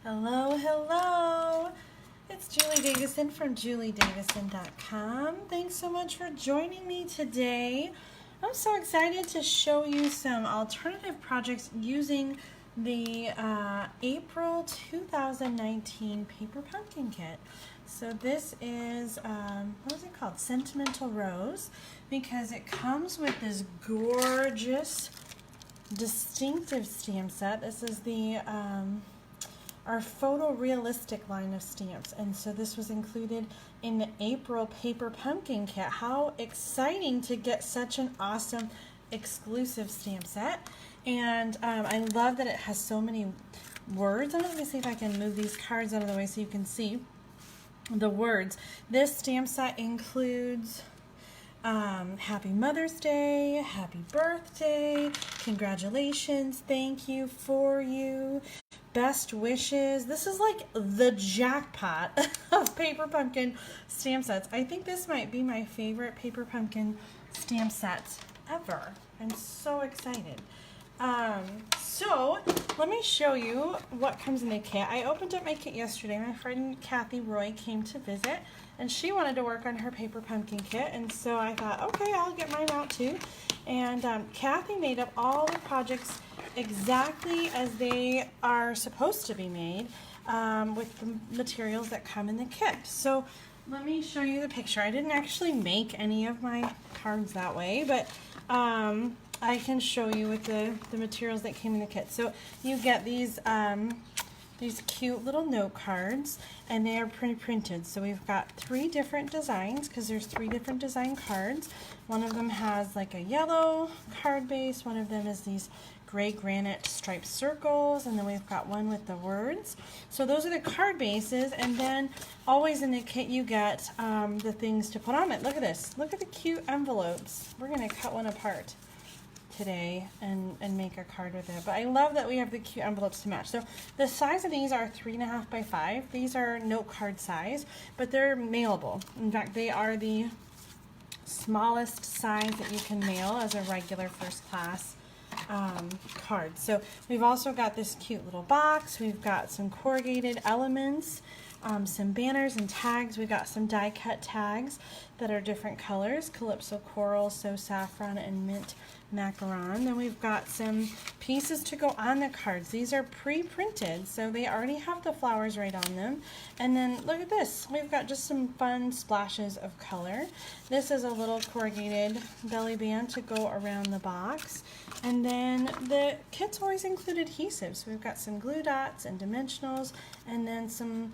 Hello, hello. It's Julie Davison from juliedavison.com. Thanks so much for joining me today. I'm so excited to show you some alternative projects using the April 2019 Paper Pumpkin Kit. So this is, what is it called? Sentimental Rose, because it comes with this gorgeous, distinctive stamp set. This is the our photorealistic line of stamps, and so this was included in the April Paper Pumpkin Kit. How exciting to get such an awesome exclusive stamp set. And I love that it has so many words. Let me see if I can move these cards out of the way so you can see the words. This stamp set includes Happy Mother's Day, Happy Birthday, congratulations, thank you, for you, best wishes. This is like the jackpot of Paper Pumpkin stamp sets. I think this might be my favorite Paper Pumpkin stamp sets ever. I'm so excited. So let me show you what comes in the kit. I opened up my kit yesterday. My friend Kathy Roy came to visit, and she wanted to work on her Paper Pumpkin Kit, and so I thought, okay, I'll get mine out too. And Kathy made up all the projects exactly as they are supposed to be made with the materials that come in the kit. So let me show you the picture. I didn't actually make any of my cards that way, but I can show you with the materials that came in the kit. So you get these cute little note cards, and they are pre-printed. So we've got 3 different designs, because there's 3 different design cards. One of them has like a yellow card base, one of them is these gray granite striped circles, and then we've got one with the words. So those are the card bases, and then always in the kit you get the things to put on it. Look at this. Look at the cute envelopes. We're going to cut one apart today and make a card with it. But I love that we have the cute envelopes to match. So the size of these are 3.5 by 5. These are note card size, but they're mailable. In fact, they are the smallest size that you can mail as a regular first class card. So we've also got this cute little box. We've got some corrugated elements, some banners and tags. We've got some die cut tags that are different colors: Calypso Coral, So Saffron, and Mint Macaron. Then we've got some pieces to go on the cards. These are pre-printed, so they already have the flowers right on them. And then look at this. We've got just some fun splashes of color. This is a little corrugated belly band to go around the box. And then the kit's always include adhesives. So we've got some glue dots and dimensionals, and then some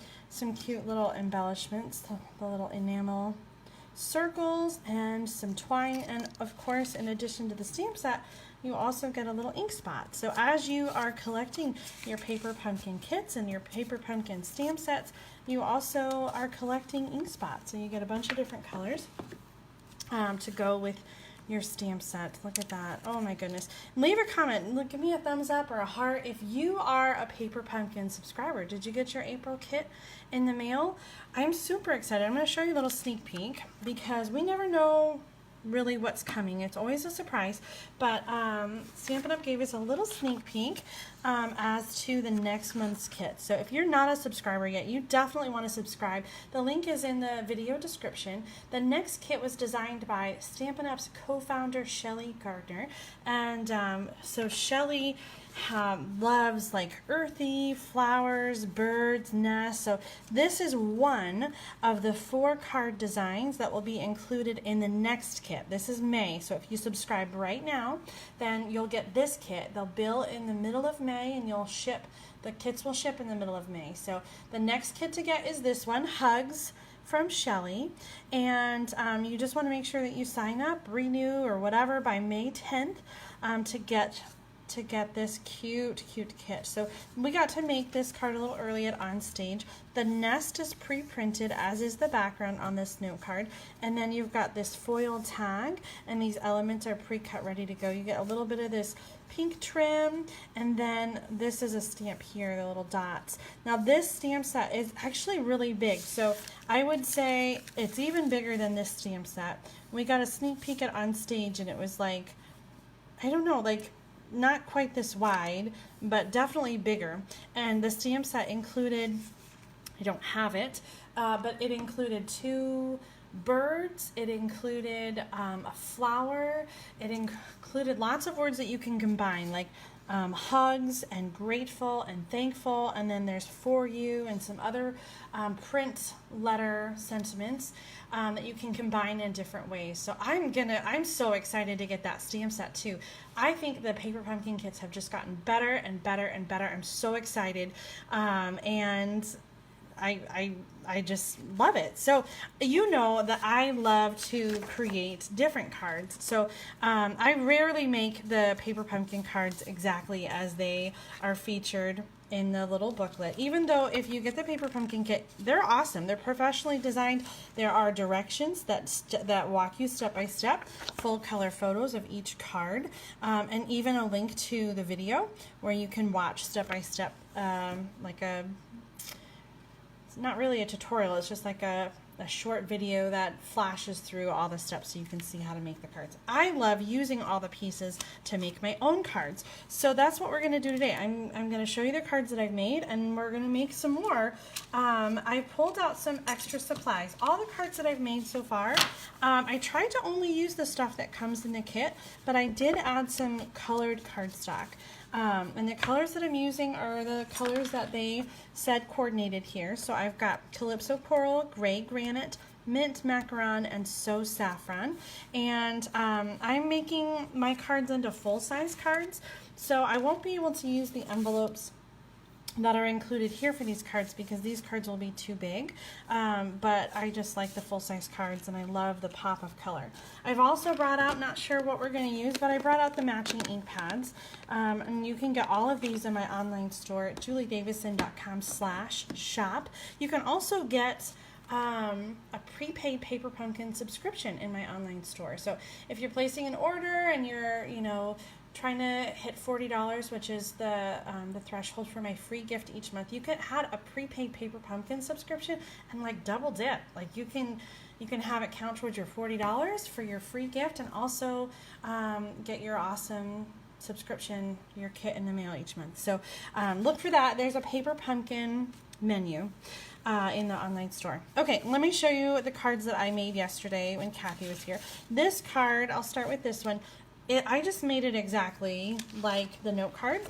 cute little embellishments, the little enamel circles and some twine. And of course, in addition to the stamp set, you also get a little ink spot. So as you are collecting your Paper Pumpkin kits and your Paper Pumpkin stamp sets, you also are collecting ink spots. So you get a bunch of different colors to go with your stamp set. Look at that. Oh my goodness. Leave a comment. Give me a thumbs up or a heart if you are a Paper Pumpkin subscriber. Did you get your April kit in the mail? I'm super excited. I'm going to show you a little sneak peek, because we never know really what's coming. It's always a surprise, but Stampin' Up! Gave us a little sneak peek as to the next month's kit. So if you're not a subscriber yet, you definitely want to subscribe. The link is in the video description. The next kit was designed by Stampin' Up's co-founder Shelly Gardner, and so Shelly loves like earthy flowers, birds, nests. So this is one of the 4 card designs that will be included in the next kit. This is May, so if you subscribe right now, then you'll get this kit. They'll bill in the middle of May, and the kits will ship in the middle of May. So the next kit to get is this one, Hugs from Shelly, and you just want to make sure that you sign up, renew, or whatever by May 10th to get this cute kit. So we got to make this card a little early at On Stage. The nest is pre-printed, as is the background on this note card, and then you've got this foil tag, and these elements are pre-cut, ready to go. You get a little bit of this pink trim, and then this is a stamp here, the little dots. Now this stamp set is actually really big, so I would say it's even bigger than this stamp set. We got a sneak peek at On Stage, and it was like, I don't know, like not quite this wide, but definitely bigger. And the stamp set included, I don't have it, but it included 2 birds, it included a flower, it included lots of words that you can combine, like hugs and grateful and thankful, and then there's for you and some other print letter sentiments that you can combine in different ways. So I'm so excited to get that stamp set too. I think the paper pumpkin kits have just gotten better and better and better. I'm so excited, and I just love it. So you know that I love to create different cards. So I rarely make the paper pumpkin cards exactly as they are featured in the little booklet. Even though if you get the paper pumpkin kit, they're awesome. They're professionally designed. There are directions that walk you step by step, full color photos of each card, and even a link to the video where you can watch step by step, like not really a tutorial, it's just like a short video that flashes through all the steps so you can see how to make the cards. I love using all the pieces to make my own cards. So that's what we're going to do today. I'm going to show you the cards that I've made, and we're going to make some more. I pulled out some extra supplies. All the cards that I've made so far, I tried to only use the stuff that comes in the kit, but I did add some colored cardstock. And the colors that I'm using are the colors that they said coordinated here. So I've got Calypso Coral, Gray Granite, Mint Macaron, and So Saffron. And I'm making my cards into full-size cards, so I won't be able to use the envelopes that are included here for these cards because these cards will be too big, but I just like the full-size cards and I love the pop of color. I've also brought out, not sure what we're going to use, but I brought out the matching ink pads, and you can get all of these in my online store at juliedavison.com/shop. You can also get a prepaid Paper Pumpkin subscription in my online store. So if you're placing an order and you're, trying to hit $40, which is the threshold for my free gift each month, you can add a prepaid Paper Pumpkin subscription and like double dip. Like you can have it count towards your $40 for your free gift, and also get your awesome subscription, your kit in the mail each month. So look for that. There's a Paper Pumpkin menu in the online store. Okay, let me show you the cards that I made yesterday when Kathy was here. This card, I'll start with this one. I just made it exactly like the note card,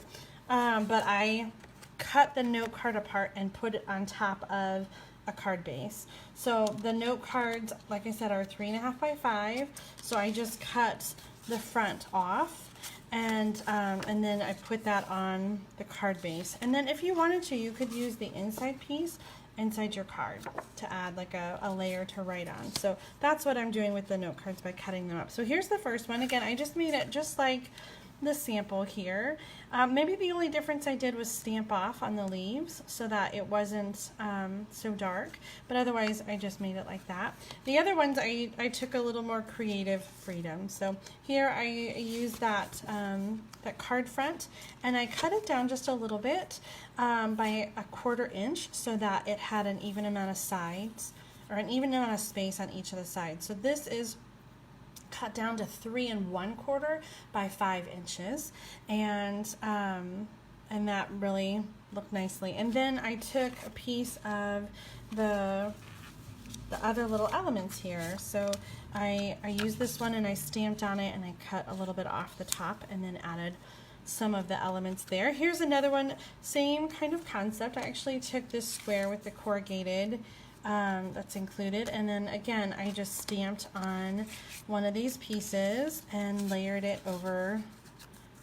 but I cut the note card apart and put it on top of a card base. So the note cards, like I said, are 3.5 by 5. So I just cut the front off, and then I put that on the card base. And then if you wanted to, you could use the inside piece inside your card to add like a layer to write on. So that's what I'm doing with the note cards by cutting them up. So here's the first one. Again, I just made it just like the sample here. Maybe the only difference I did was stamp off on the leaves so that it wasn't so dark, but otherwise I just made it like that. The other ones I took a little more creative freedom. So here I used that card front, and I cut it down just a little bit by 1/4 inch so that it had an even amount of sides, or an even amount of space on each of the sides. So this is cut down to 3 1/4 by 5 inches, and that really looked nicely. And then I took a piece of the other little elements here. So I used this one and I stamped on it, and I cut a little bit off the top and then added some of the elements there. Here's another one, same kind of concept. I actually took this square with the corrugated that's included, and then again I just stamped on one of these pieces and layered it over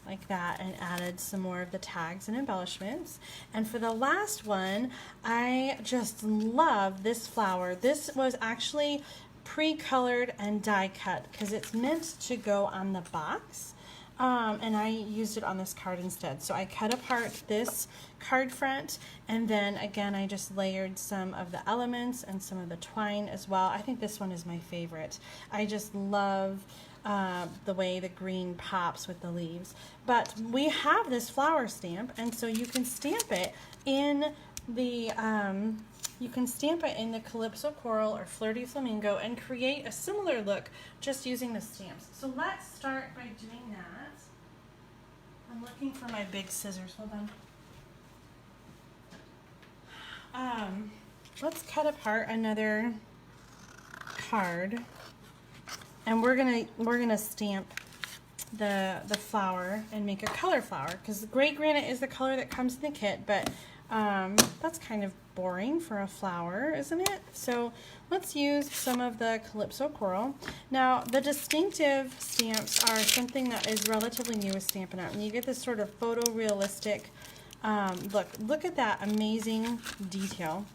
like that and added some more of the tags and embellishments. And for the last one, I just love this flower. This was actually pre-colored and die cut because it's meant to go on the box. And I used it on this card instead. So I cut apart this card front, and then again I just layered some of the elements and some of the twine as well. I think this one is my favorite. I just love the way the green pops with the leaves. But we have this flower stamp, and so you can stamp it in the Calypso Coral or Flirty Flamingo and create a similar look just using the stamps. So let's start by doing that. I'm looking for my big scissors. Hold on. Let's cut apart another card, and we're gonna stamp the flower and make a color flower, because the gray granite is the color that comes in the kit, but that's kind of boring for a flower, isn't it? So let's use some of the Calypso Coral. Now, the distinctive stamps are something that is relatively new with Stampin' Up, and you get this sort of photorealistic look at that amazing detail.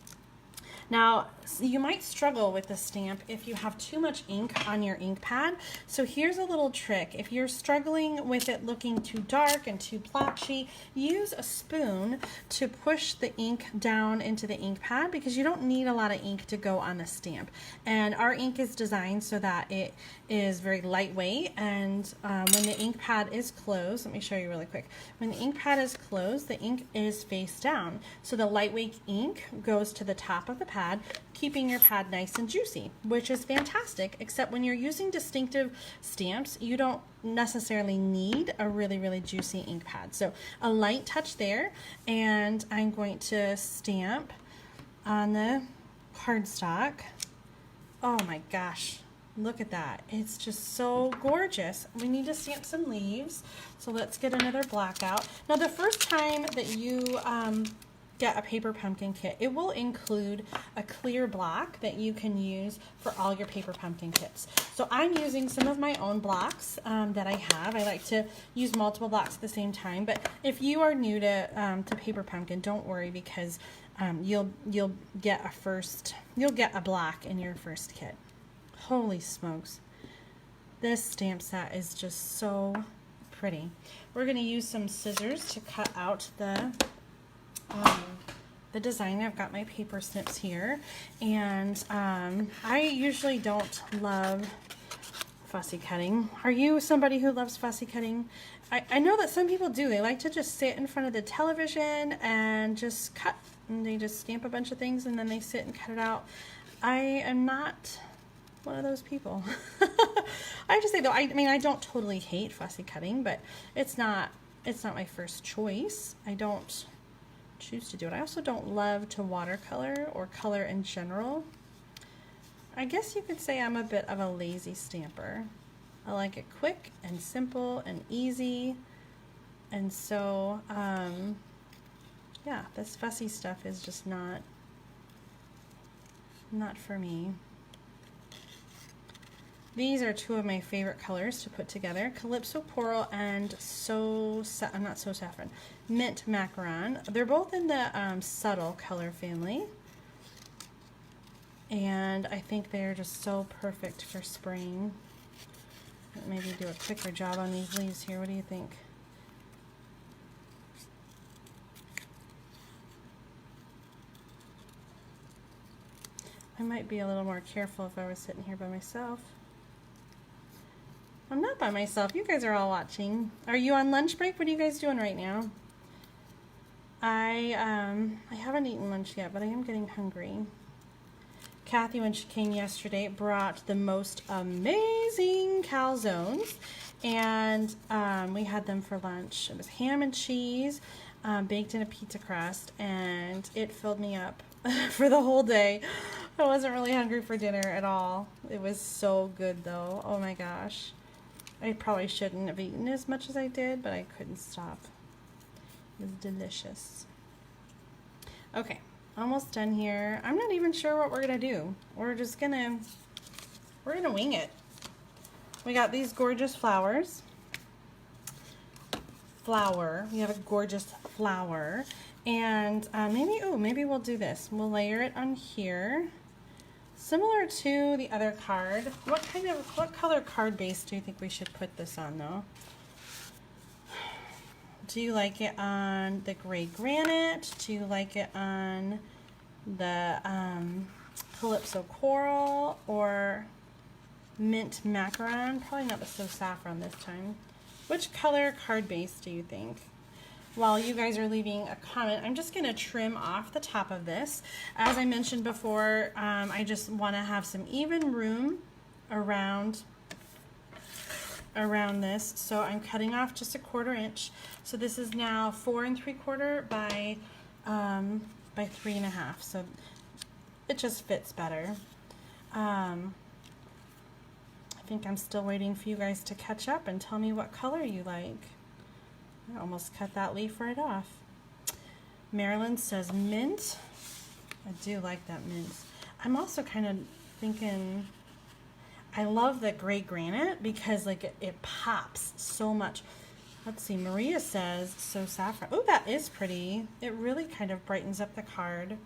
Now, you might struggle with the stamp if you have too much ink on your ink pad. So here's a little trick. If you're struggling with it looking too dark and too blotchy, use a spoon to push the ink down into the ink pad, because you don't need a lot of ink to go on the stamp. And our ink is designed so that it is very lightweight, and when the ink pad is closed, let me show you really quick. When the ink pad is closed, the ink is face down. So the lightweight ink goes to the top of the pad, keeping your pad nice and juicy, which is fantastic, except when you're using distinctive stamps, you don't necessarily need a really, really juicy ink pad. So a light touch there, and I'm going to stamp on the cardstock. Oh my gosh, look at that. It's just so gorgeous. We need to stamp some leaves, so let's get another black out. Now, the first time that you get a paper pumpkin kit, it will include a clear block that you can use for all your paper pumpkin kits. So I'm using some of my own blocks that I have. I like to use multiple blocks at the same time, but if you are new to paper pumpkin, don't worry, because you'll get a block in your first kit. Holy smokes, this stamp set is just so pretty. We're going to use some scissors to cut out the design. I've got my paper snips here, and I usually don't love fussy cutting. Are you somebody who loves fussy cutting? I know that some people do. They like to just sit in front of the television and just cut, and they just stamp a bunch of things and then they sit and cut it out. I am not one of those people. I have to say though, I mean, I don't totally hate fussy cutting, but it's not my first choice. I don't choose to do it. I also don't love to watercolor or color in general. I guess you could say I'm a bit of a lazy stamper. I like it quick and simple and easy, and so yeah, this fussy stuff is just not for me. These are two of my favorite colors to put together, Calypso Coral and Mint Macaron. They're both in the subtle color family, and I think they're just so perfect for spring. Maybe do a quicker job on these leaves here. What do you think? I might be a little more careful if I was sitting here by myself. I'm not by myself. You guys are all watching. Are you on lunch break? What are you guys doing right now? I haven't eaten lunch yet, but I am getting hungry. Kathy, when she came yesterday, brought the most amazing calzones, and we had them for lunch. It was ham and cheese baked in a pizza crust, and it filled me up for the whole day. I wasn't really hungry for dinner at all. It was so good though. Oh my gosh. I probably shouldn't have eaten as much as I did, but I couldn't stop. It was delicious. Okay, almost done here. I'm not even sure what we're gonna do. We're gonna wing it. We got these gorgeous flowers. We have a gorgeous flower, and maybe we'll do this. We'll layer it on here. Similar to the other card. What color card base do you think we should put this on though? Do you like it on the gray granite? Do you like it on the Calypso Coral or Mint Macaron? Probably not the So Saffron this time. Which color card base do you think? While you guys are leaving a comment, I'm just going to trim off the top of this. As I mentioned before, I just want to have some even room around around this, so I'm cutting off just a 1/4 inch. So this is now 4 3/4 by 3 1/2. So it just fits better. I think I'm still waiting for you guys to catch up and tell me what color you like. I almost cut that leaf right off. Marilyn says mint. I do like that mint. I'm also kind of thinking, I love the gray granite because like it pops so much. Let's see, Maria says so saffron. Oh, that is pretty. It really kind of brightens up the card.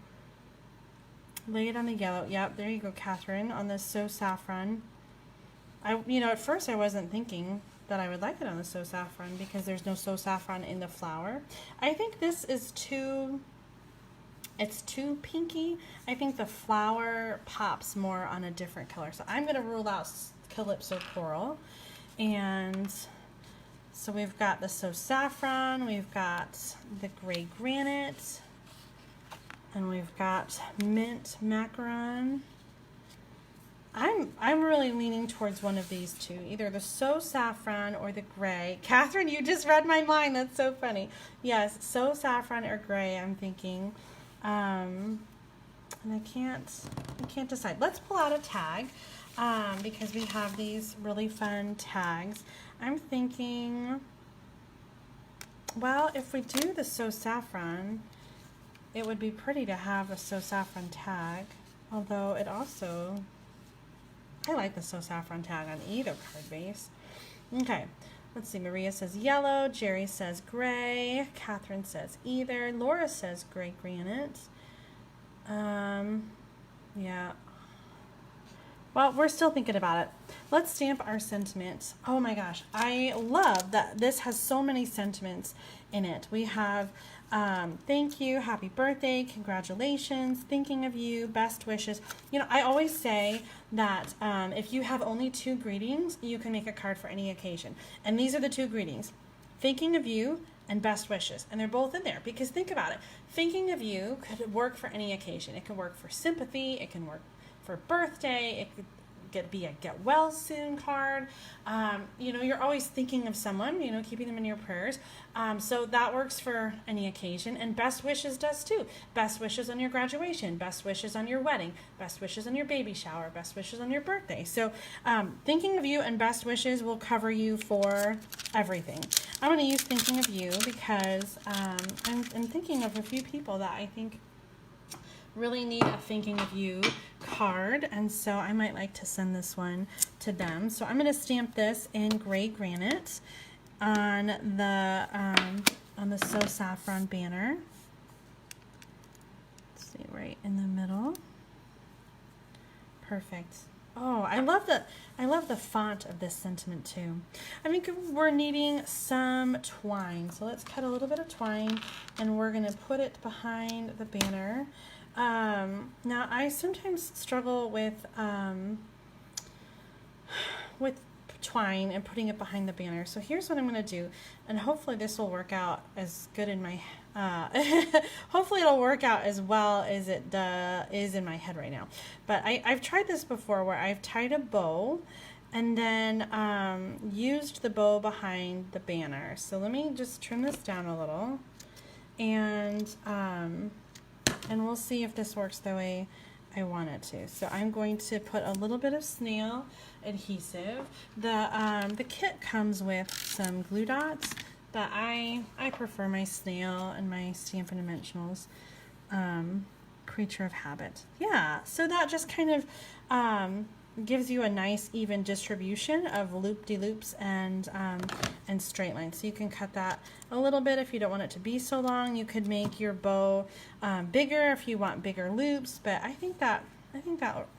Lay it on the yellow. Yep, there you go, Catherine, on the So Saffron. At first I wasn't thinking that I would like it on the So Saffron because there's no So Saffron in the flower. I think this is it's too pinky. I think the flower pops more on a different color. So I'm going to rule out Calypso Coral. And so we've got the So Saffron, we've got the gray granite, and we've got mint macaron. I'm really leaning towards one of these two, either the So Saffron or the gray. Catherine, you just read my mind. That's so funny. Yes, So Saffron or gray, I'm thinking. And I can't decide. Let's pull out a tag because we have these really fun tags. I'm thinking, well, if we do the So Saffron, it would be pretty to have a So Saffron tag, although it also, I like the So Saffron tag on either card base. Okay, let's see. Maria says yellow. Jerry says gray. Catherine says either. Laura says gray granite. Yeah. Well, we're still thinking about it. Let's stamp our sentiment. Oh my gosh, I love that this has so many sentiments in it. We have thank you, happy birthday, congratulations, thinking of you, best wishes. I always say that if you have only 2 greetings, you can make a card for any occasion. And these are the 2 greetings: thinking of you and best wishes. And they're both in there because think about it. Thinking of you could work for any occasion. It could work for sympathy. It can work for birthday. It could be a get well soon card. You're always thinking of someone, keeping them in your prayers. So that works for any occasion. And best wishes does too. Best wishes on your graduation, best wishes on your wedding, best wishes on your baby shower, best wishes on your birthday. So thinking of you and best wishes will cover you for everything. I'm going to use thinking of you because I'm thinking of a few people that I think really need a thinking of you card, and so I might like to send this one to them. So I'm going to stamp this in gray granite on the So Saffron banner. Let's see, right in the middle. Perfect. Oh, I love the font of this sentiment too. I think we're needing some twine, so let's cut a little bit of twine and we're going to put it behind the banner. Now I sometimes struggle with twine and putting it behind the banner. So here's what I'm going to do, and hopefully this will work out as good in my hopefully it'll work out as well as it is in my head right now. But I've tried this before where I've tied a bow and then used the bow behind the banner. So let me just trim this down a little, and we'll see if this works the way I want it to. So I'm going to put a little bit of snail adhesive. The kit comes with some glue dots, but I prefer my snail and my Stampin' Dimensionals Creature of Habit. Yeah, so that just kind of gives you a nice even distribution of loop-de-loops and straight lines. So you can cut that a little bit if you don't want it to be so long. You could make your bow bigger if you want bigger loops, but I think that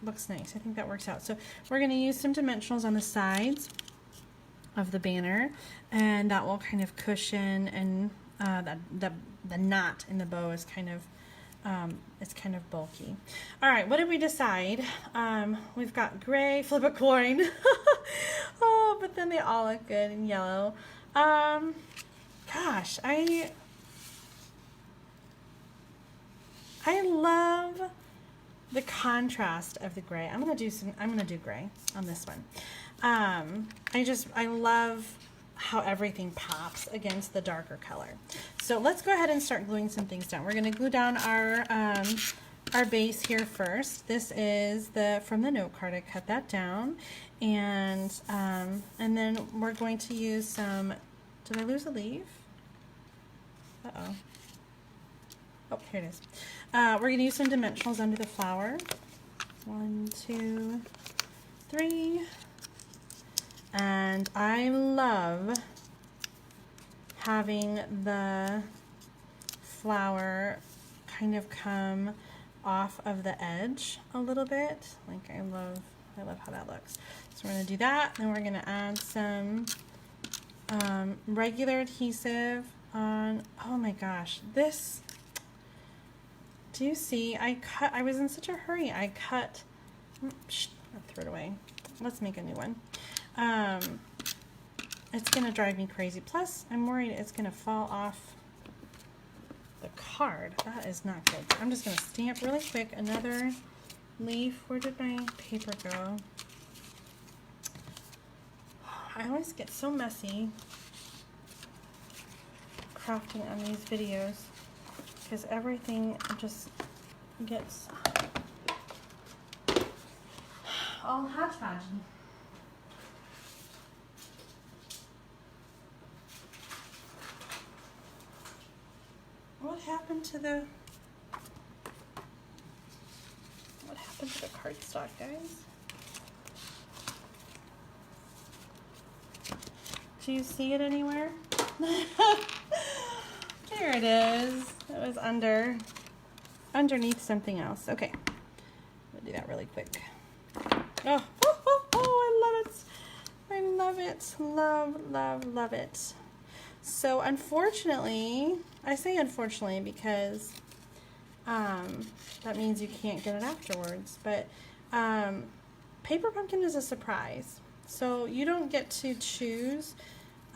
looks nice. I think that works out. So we're going to use some dimensionals on the sides of the banner, and that will kind of cushion, and the knot in the bow is kind of it's kind of bulky. All right, what did we decide? We've got gray, flip a coin. Oh, but then they all look good in yellow. Gosh, I love the contrast of the gray. I'm gonna do gray on this one. I love how everything pops against the darker color. So let's go ahead and start gluing some things down. We're going to glue down our base here first. This is from the note card. I cut that down, and then we're going to use some. Did I lose a leaf? Uh-oh. Oh, here it is. We're going to use some dimensionals under the flower. 1, 2, 3. And I love having the flower kind of come off of the edge a little bit. Like I love how that looks. So we're going to do that, and we're going to add some regular adhesive on. Oh my gosh, this. Do you see? I was in such a hurry. I threw it away. Let's make a new one. It's going to drive me crazy. Plus, I'm worried it's going to fall off the card. That is not good. I'm just going to stamp really quick another leaf. Where did my paper go? I always get so messy crafting on these videos because everything just gets all hodgepodge. What happened to the cardstock, guys? Do you see it anywhere? There it is. It was underneath something else. Okay, I'll do that really quick. Oh, I love it. I love it. Love it. So unfortunately, I say unfortunately because that means you can't get it afterwards, but Paper Pumpkin is a surprise. So you don't get to choose,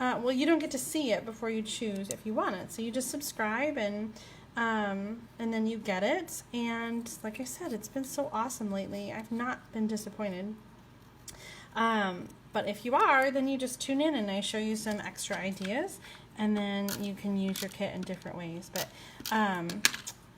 well, you don't get to see it before you choose if you want it. So you just subscribe and then you get it. And like I said, it's been so awesome lately. I've not been disappointed. But if you are, then you just tune in and I show you some extra ideas, and then you can use your kit in different ways. But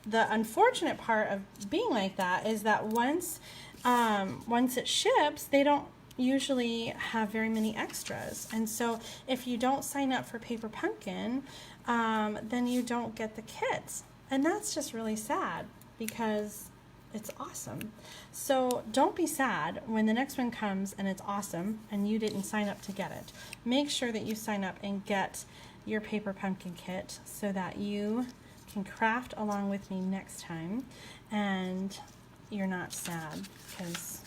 the unfortunate part of being like that is that once it ships, they don't usually have very many extras. And so if you don't sign up for Paper Pumpkin, then you don't get the kits. And that's just really sad because it's awesome. So don't be sad when the next one comes and it's awesome and you didn't sign up to get it. Make sure that you sign up and get your Paper Pumpkin kit so that you can craft along with me next time and you're not sad, because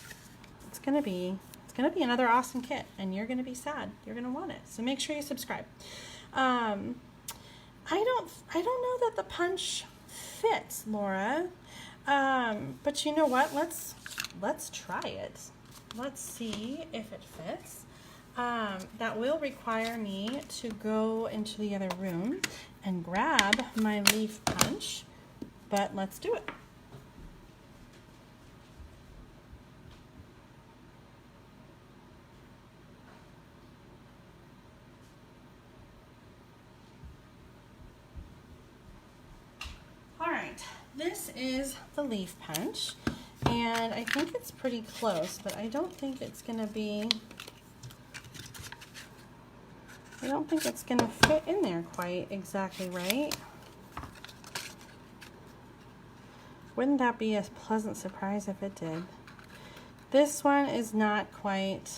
it's gonna be another awesome kit and you're gonna be sad. You're gonna want it. So make sure you subscribe. I don't know that the punch fits, Laura. But you know what? Let's try it. Let's see if it fits. That will require me to go into the other room and grab my leaf punch, but let's do it. Alright, this is the leaf punch, and I think it's pretty close, but I don't think it's going to fit in there quite exactly right. Wouldn't that be a pleasant surprise if it did? This one is not quite,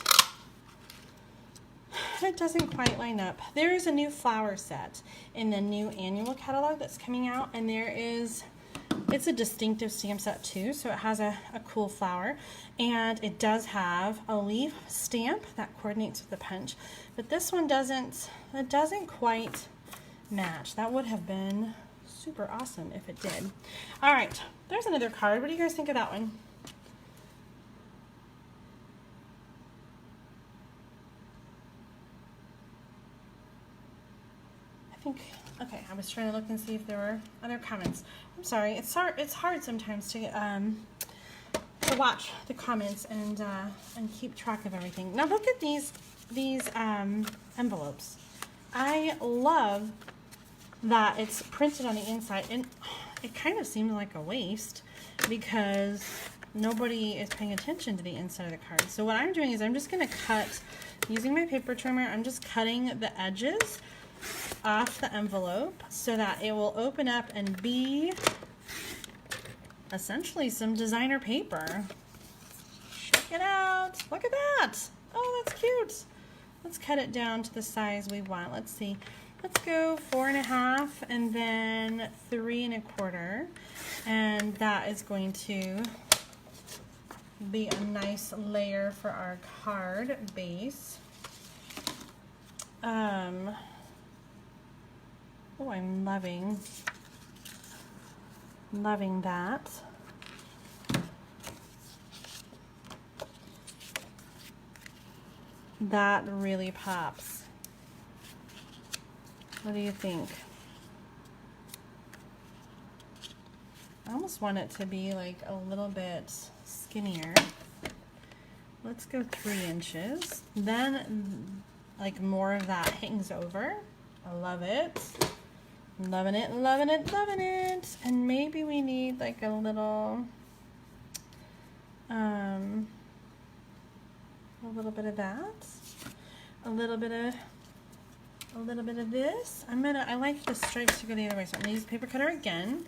it doesn't quite line up. There is a new flower set in the new annual catalog that's coming out, and it's a distinctive stamp set too, so it has a cool flower, and it does have a leaf stamp that coordinates with the punch, but this one doesn't quite match. That would have been super awesome if it did. All right, there's another card. What do you guys think of that one? Okay, I was trying to look and see if there were other comments. I'm sorry, it's hard sometimes to to watch the comments and keep track of everything. Now look at these envelopes. I love that it's printed on the inside, and it kind of seems like a waste because nobody is paying attention to the inside of the card. So what I'm doing is I'm just going to cut, using my paper trimmer, I'm just cutting the edges off the envelope so that it will open up and be essentially some designer paper. Check it out. Look at that. Oh, that's cute. Let's cut it down to the size we want. Let's see. Let's go 4.5 and then 3 1/4. And that is going to be a nice layer for our card base. Oh, I'm loving that. That really pops. What do you think? I almost want it to be like a little bit skinnier. Let's go 3 inches. Then like more of that hangs over. I love it. Loving it, loving it, loving it. And maybe we need like a little bit of that. A little bit of this. I like the stripes to go the other way, so I'm gonna use the paper cutter again.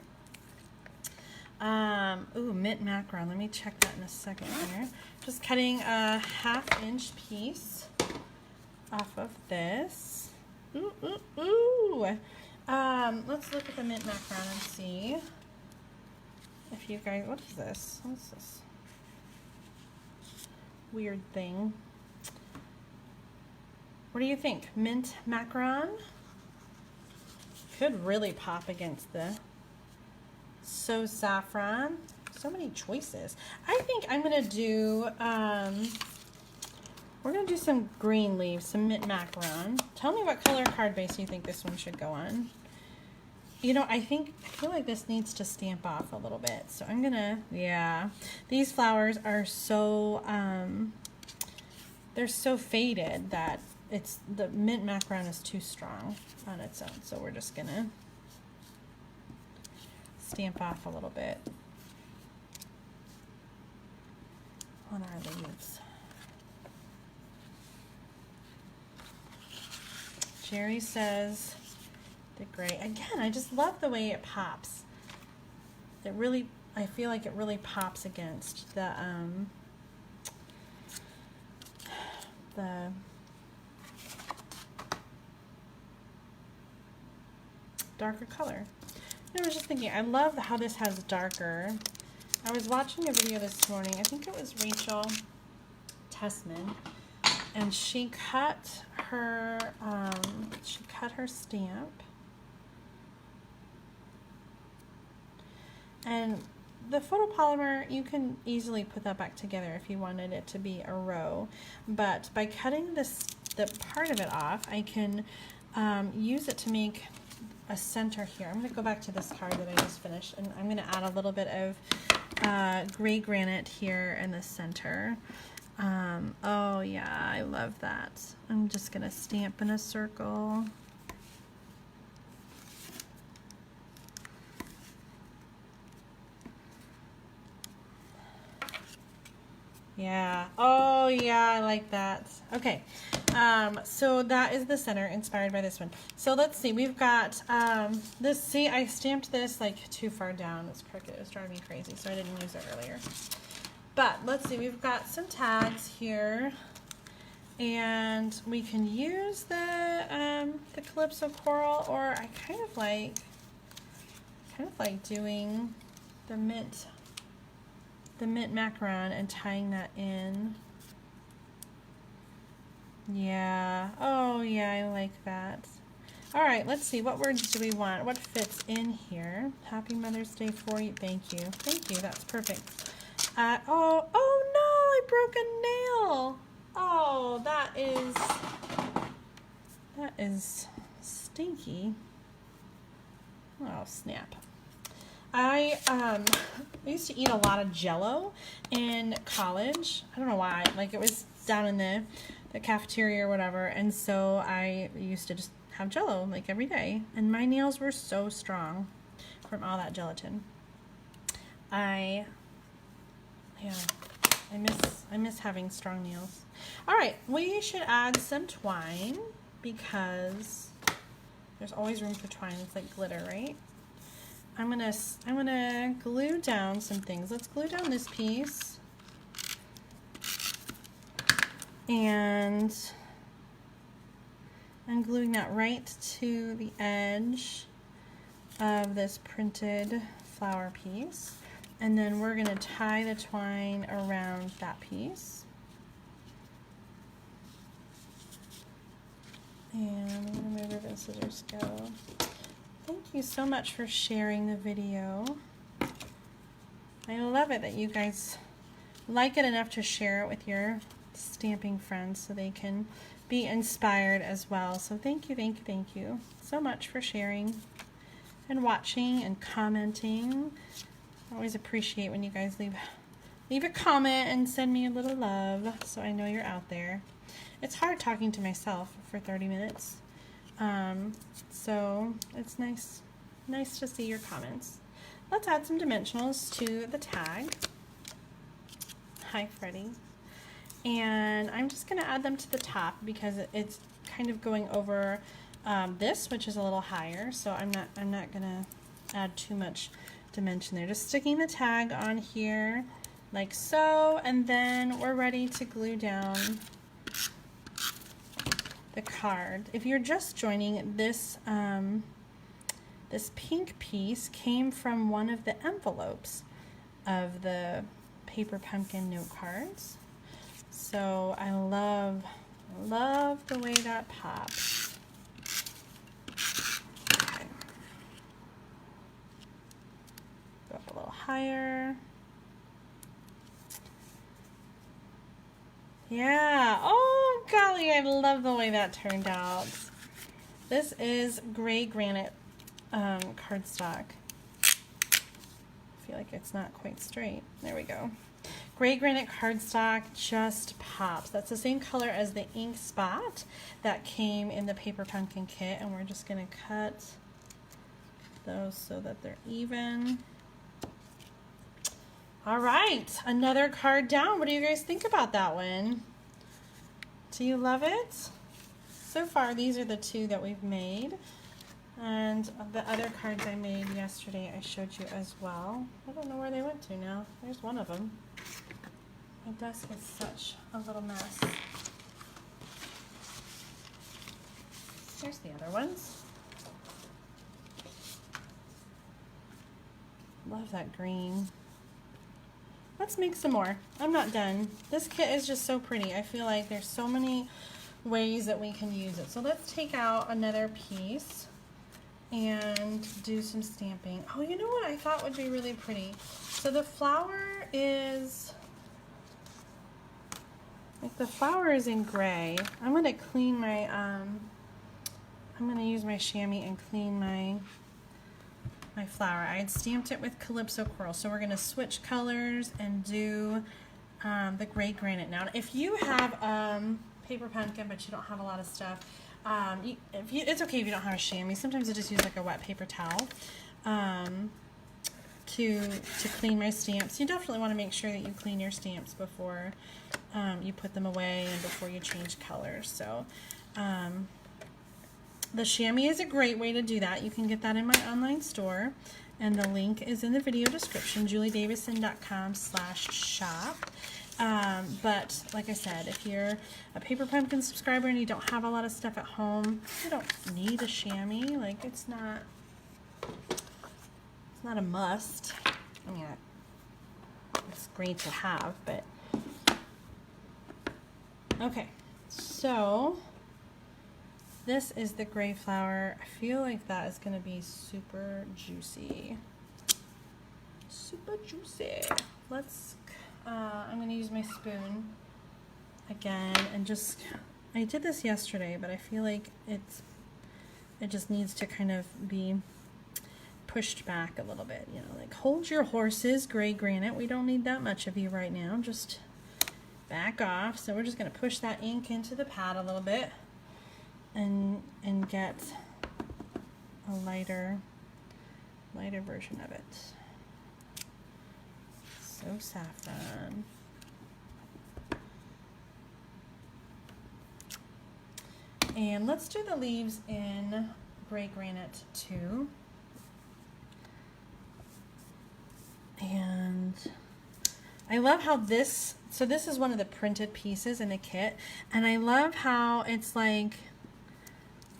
Ooh, mint macaron. Let me check that in a second here. Just cutting a 1/2 inch piece off of this. Ooh, ooh, ooh. Let's look at the mint macaron and see if you guys, what is this? What is this weird thing? What do you think? Mint macaron could really pop against the So Saffron. So many choices. I think I'm gonna do we're gonna do some green leaves, some mint macaron. Tell me what color card base you think this one should go on. You know, I feel like this needs to stamp off a little bit. So I'm gonna, yeah. These flowers are so they're so faded that the mint macaron is too strong on its own. So we're just gonna stamp off a little bit on our leaves. Jerry says the gray. Again, I just love the way it pops. It really, I feel like it really pops against the darker color. I was just thinking, I love how this has darker. I was watching a video this morning, I think it was Rachel Tessman, and she cut her stamp, and the photopolymer, you can easily put that back together if you wanted it to be a row, but by cutting the part of it off, I can use it to make a center here. I'm going to go back to this card that I just finished, and I'm going to add a little bit of gray granite here in the center. Oh yeah, I love that. I'm just going to stamp in a circle. Yeah. Oh yeah, I like that. Okay. So that is the center inspired by this one. So let's see. We've got this. See, I stamped this like too far down. It's crooked. It was driving me crazy, so I didn't use it earlier. But let's see. We've got some tags here, and we can use the Calypso coral, or I kind of like doing the mint macaron and tying that in. Yeah. Oh yeah, I like that. All right, let's see. What words do we want? What fits in here? Happy Mother's Day for you. Thank you. Thank you. That's perfect. Oh no, I broke a nail. Oh, that is stinky. Oh, snap. I used to eat a lot of Jell-O in college. I don't know why. Like, it was down in the cafeteria or whatever, and so I used to just have Jell-O like every day, and my nails were so strong from all that gelatin. I miss having strong nails. All right, we should add some twine because there's always room for twine. It's like glitter, right? I'm gonna glue down some things. Let's glue down this piece. And I'm gluing that right to the edge of this printed flower piece. And then we're gonna tie the twine around that piece. And I'm gonna move where the scissors go. Thank you so much for sharing the video. I love it that you guys like it enough to share it with your stamping friends so they can be inspired as well. So thank you so much for sharing and watching and commenting. I always appreciate when you guys leave a comment and send me a little love so I know you're out there. It's hard talking to myself for 30 minutes. So it's nice to see your comments. Let's add some dimensionals to the tag. Hi, Freddie. And I'm just going to add them to the top because it's kind of going over this, which is a little higher. So I'm not going to add too much dimension there. Just sticking the tag on here like so, and then we're ready to glue down the card. If you're just joining, this this pink piece came from one of the envelopes of the Paper Pumpkin note cards. So I love the way that pops. Okay. Go up a little higher. Yeah, oh golly, I love the way that turned out. This is gray granite cardstock. I feel like it's not quite straight. There we go. Gray granite cardstock just pops. That's the same color as the ink spot that came in the Paper Pumpkin kit, and we're just going to cut those so that they're even. All right, another card down. What do you guys think about that one? Do you love it? So far, these are the two that we've made. And the other cards I made yesterday, I showed you as well. I don't know where they went to now. There's one of them. My desk is such a little mess. Here's the other ones. Love that green. Let's make some more. I'm not done. This kit is just so pretty. I feel like there's so many ways that we can use it. So let's take out another piece and do some stamping. Oh, you know what I thought would be really pretty? So the flower is, like, the flower is in gray. I'm gonna clean my, I'm gonna use my chamois and clean my flower. I had stamped it with Calypso Coral, so we're gonna switch colors and do the gray granite. Now, if you have Paper Pumpkin, but you don't have a lot of stuff, it's okay if you don't have a chamois. Sometimes I just use like a wet paper towel to clean my stamps. You definitely want to make sure that you clean your stamps before you put them away and before you change colors. So the chamois is a great way to do that. You can get that in my online store, and the link is in the video description, juliedavison.com/shop. But like I said, if you're a Paper Pumpkin subscriber and you don't have a lot of stuff at home, you don't need a chamois. Like, it's not a must. I mean, it's great to have, but okay. So this is the gray flower. I feel like that is going to be super juicy. Super juicy. Let's I'm going to use my spoon again and just, I did this yesterday, but I feel like it just needs to kind of be pushed back a little bit, you know, like hold your horses, gray granite. We don't need that much of you right now. Just back off. So we're just going to push that ink into the pad a little bit and get a lighter version of it. So saffron. And let's do the leaves in gray granite too. And I love how this is one of the printed pieces in the kit, and I love how it's like,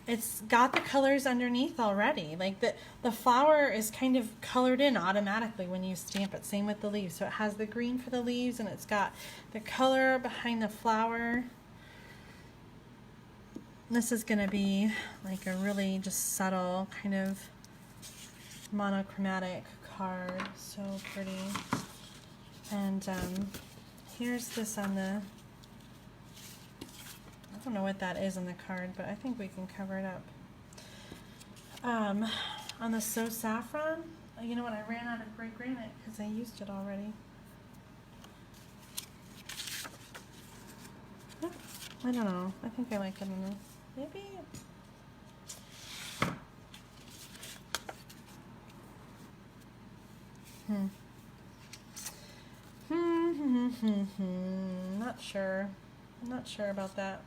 it's got the colors underneath already. Like the flower is kind of colored in automatically when you stamp it. Same with the leaves. So it has the green for the leaves, and it's got the color behind the flower. This is going to be like a really just subtle kind of monochromatic card. So pretty. And here's this on the, I don't know what that is on the card, but I think we can cover it up. On the So Saffron, you know what, I ran out of gray granite because I used it already. I don't know. I think I like it enough. Maybe. Not sure. I'm not sure about that.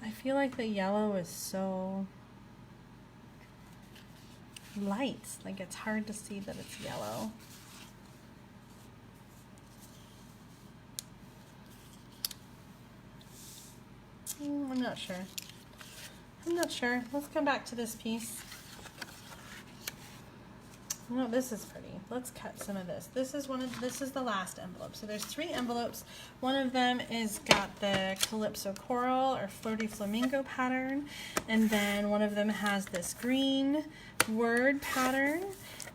I feel like the yellow is so light, like it's hard to see that it's yellow. I'm not sure. I'm not sure. Let's come back to this piece. No, this is pretty. Let's cut some of this. This is the last envelope. So there's 3 envelopes. One of them is got the Calypso Coral or Flirty Flamingo pattern, and then one of them has this green word pattern,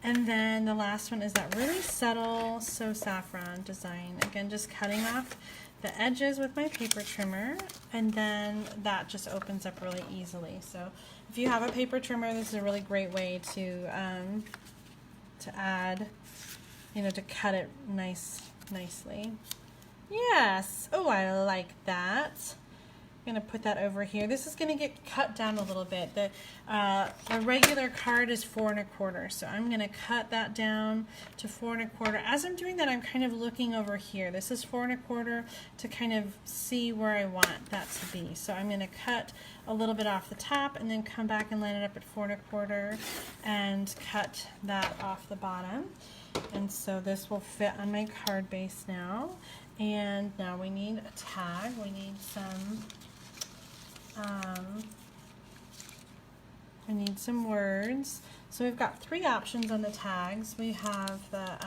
and then the last one is that really subtle So Saffron design. Again, just cutting off the edges with my paper trimmer, and then that just opens up really easily. So if you have a paper trimmer, this is a really great way to add, you know, to cut it nicely. Yes. Oh, I like that. I'm going to put that over here. This is going to get cut down a little bit. The regular card is 4 1/4, so I'm going to cut that down to 4 1/4. As I'm doing that, I'm kind of looking over here. This is 4 1/4 to kind of see where I want that to be. So I'm going to cut a little bit off the top and then come back and line it up at 4 1/4 and cut that off the bottom. And so this will fit on my card base now. And now we need a tag. We need some words. So we've got 3 options on the tags. We have the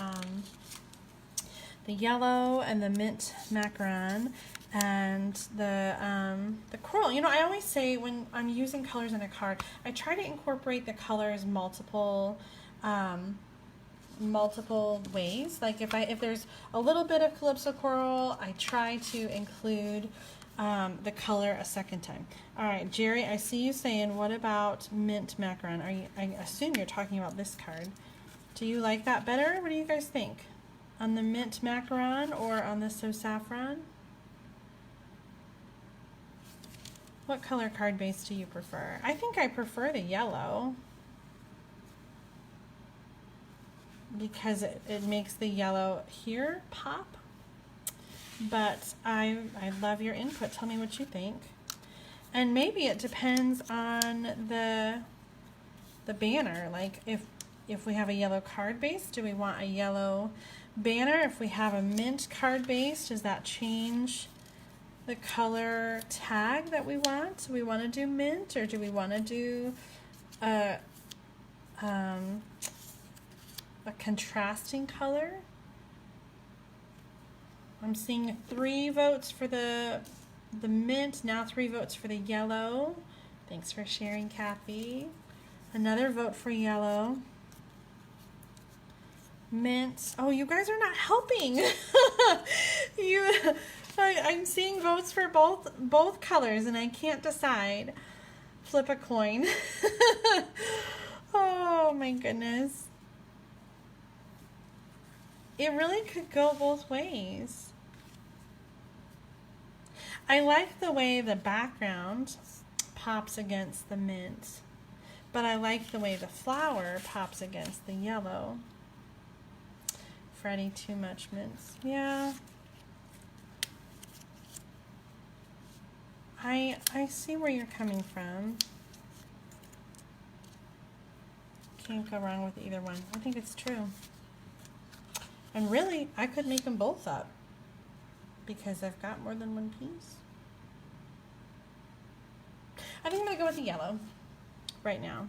yellow and the mint macaron and the coral. You know, I always say when I'm using colors in a card, I try to incorporate the colors multiple ways. Like if there's a little bit of Calypso Coral, I try to include the color a second time. All right, Jerry, I see you saying, what about mint macaron? I assume you're talking about this card. Do you like that better? What do you guys think? On the mint macaron or on the So Saffron? What color card base do you prefer? I think I prefer the yellow, because it makes the yellow here pop. But I love your input. Tell me what you think. And maybe it depends on the banner. Like if we have a yellow card base, do we want a yellow banner? If we have a mint card base, does that change the color tag that we want? Do we want to do mint, or do we want to do a contrasting color? I'm seeing 3 votes for the mint, now 3 votes for the yellow. Thanks for sharing, Kathy. Another vote for yellow. Mint. Oh, you guys are not helping. I'm seeing votes for both colors and I can't decide. Flip a coin. Oh my goodness. It really could go both ways. I like the way the background pops against the mint, but I like the way the flower pops against the yellow. Freddie, too much mints. Yeah. I see where you're coming from. Can't go wrong with either one. I think it's true. And really, I could make them both up because I've got more than one piece. I think I'm going to go with the yellow right now.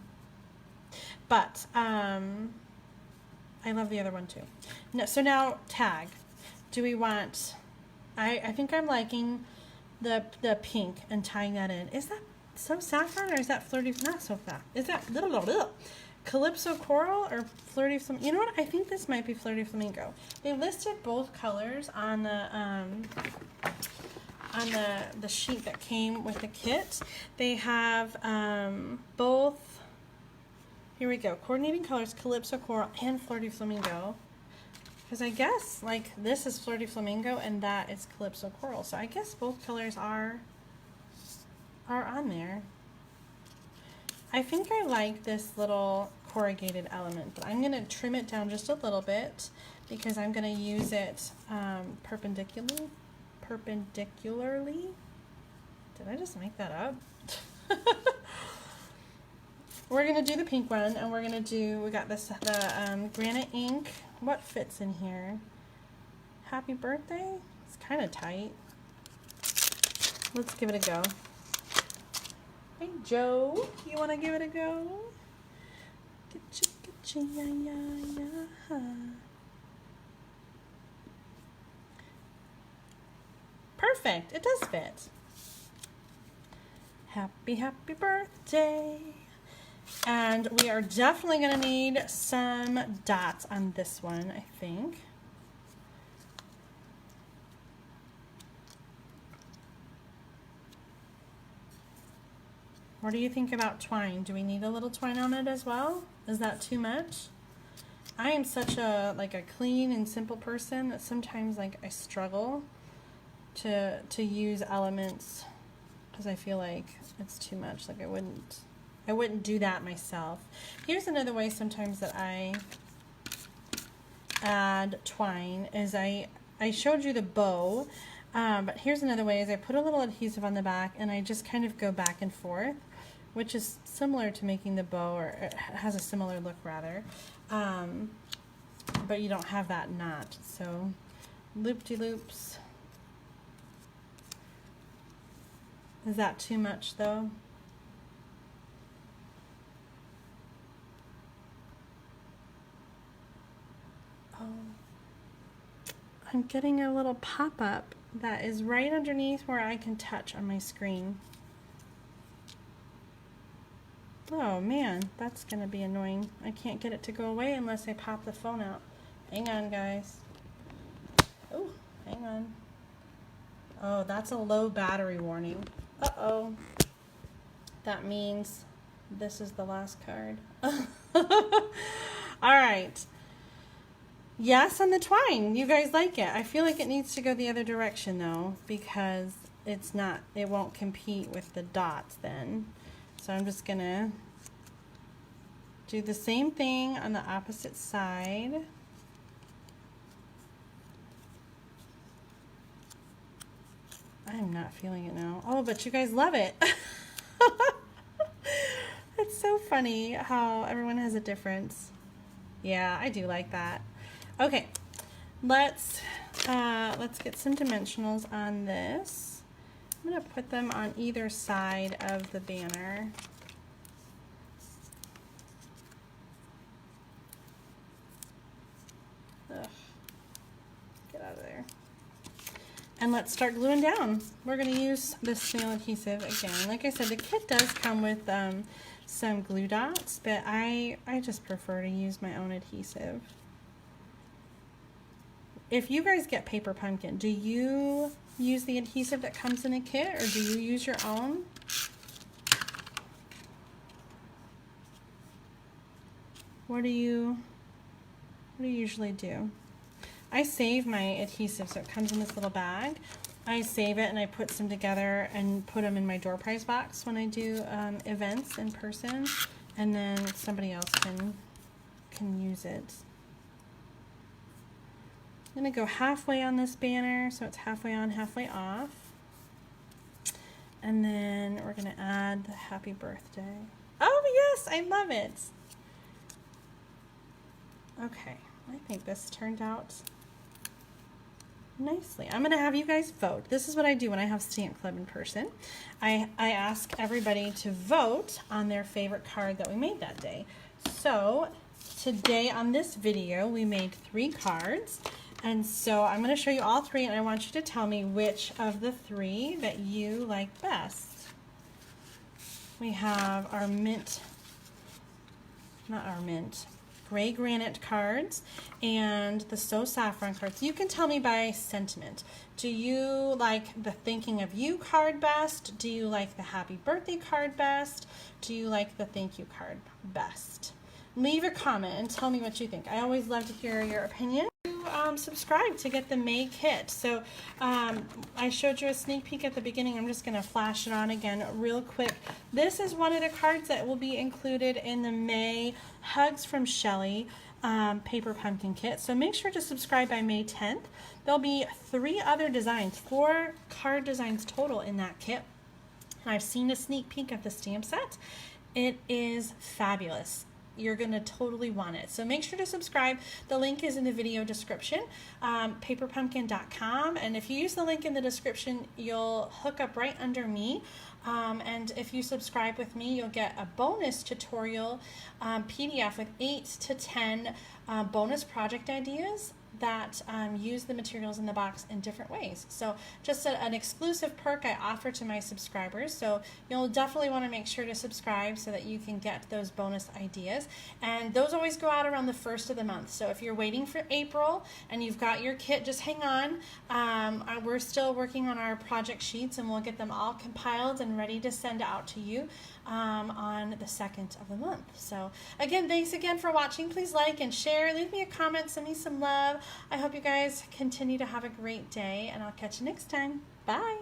But I love the other one too. No, so now tag. Do we want, I think I'm liking the pink and tying that in. Is that so saffron or is that flirty? Not so fast. Is that Calypso Coral or Flirty Flamingo? You know what? I think this might be Flirty Flamingo. They listed both colors on the sheet that came with the kit. They have both. Here we go. Coordinating colors, Calypso Coral and Flirty Flamingo. Because I guess like this is Flirty Flamingo and that is Calypso Coral. So I guess both colors are on there. I think I like this little corrugated element, but I'm going to trim it down just a little bit because I'm going to use it perpendicularly. Did I just make that up? We're going to do the pink one, and we're going to do, we got this, the granite ink. What fits in here? Happy birthday? It's kind of tight. Let's give it a go. Hey, Joe, you want to give it a go? Getcha, yeah. Perfect, it does fit. Happy birthday. And we are definitely going to need some dots on this one, I think. What do you think about twine? Do we need a little twine on it as well? Is that too much? I am such a clean and simple person that sometimes I struggle to use elements because I feel like it's too much. Like I wouldn't do that myself. Here's another way sometimes that I add twine is I showed you the bow, but here's another way is I put a little adhesive on the back and I just kind of go back and forth, which is similar to making the bow, or it has a similar look rather, but you don't have that knot. So loop-de-loops. Is that too much though? Oh, I'm getting a little pop-up that is right underneath where I can touch on my screen. Oh man, that's gonna be annoying. I can't get it to go away unless I pop the phone out. Hang on, guys. Oh, hang on. Oh, that's a low battery warning. Uh-oh. That means this is the last card. All right. Yes, on the twine. You guys like it. I feel like it needs to go the other direction though, because it won't compete with the dots then. So I'm just gonna do the same thing on the opposite side. I'm not feeling it now. Oh, but you guys love it. It's so funny how everyone has a difference. Yeah, I do like that. Okay, let's get some dimensionals on this. I'm gonna put them on either side of the banner. Ugh. Get out of there. And let's start gluing down. We're gonna use this snail adhesive again. Like I said, the kit does come with some glue dots, but I just prefer to use my own adhesive. if you guys get Paper Pumpkin, do you use the adhesive that comes in the kit, or do you use your own? What do you usually do? I save my adhesive, so it comes in this little bag. I save it and I put some together and put them in my door prize box when I do events in person, and then somebody else can use it. I'm gonna go halfway on this banner, so it's halfway on, halfway off. And then we're gonna add the happy birthday. Oh yes, I love it. Okay, I think this turned out nicely. I'm gonna have you guys vote. This is what I do when I have Stamp Club in person. I ask everybody to vote on their favorite card that we made that day. So today on this video we made 3 cards, and so I'm going to show you all 3, and I want you to tell me which of the 3 that you like best. We have our gray granite cards and the So Saffron cards. You can tell me by sentiment. Do you like the Thinking of You card best? Do you like the Happy Birthday card best? Do you like the Thank You card best? Leave a comment and tell me what you think. I always love to hear your opinion. Subscribe to get the May kit. So I showed you a sneak peek at the beginning. I'm just going to flash it on again real quick. This is one of the cards that will be included in the May Hugs from Shelly Paper Pumpkin kit. So make sure to subscribe by May 10th. There'll be 3 other designs, 4 card designs total in that kit. And I've seen a sneak peek of the stamp set. It is fabulous. You're going to totally want it. So make sure to subscribe. The link is in the video description, paperpumpkin.com. And if you use the link in the description, you'll hook up right under me. And if you subscribe with me, you'll get a bonus tutorial PDF with 8 to 10 bonus project ideas that use the materials in the box in different ways. So just an exclusive perk I offer to my subscribers. So you'll definitely want to make sure to subscribe so that you can get those bonus ideas. And those always go out around the 1st of the month. So if you're waiting for April and you've got your kit, just hang on. We're still working on our project sheets, and we'll get them all compiled and ready to send out to you on the 2nd of the month. So again, thanks again for watching. Please like and share. Leave me a comment. Send me some love. I hope you guys continue to have a great day, and I'll catch you next time. Bye.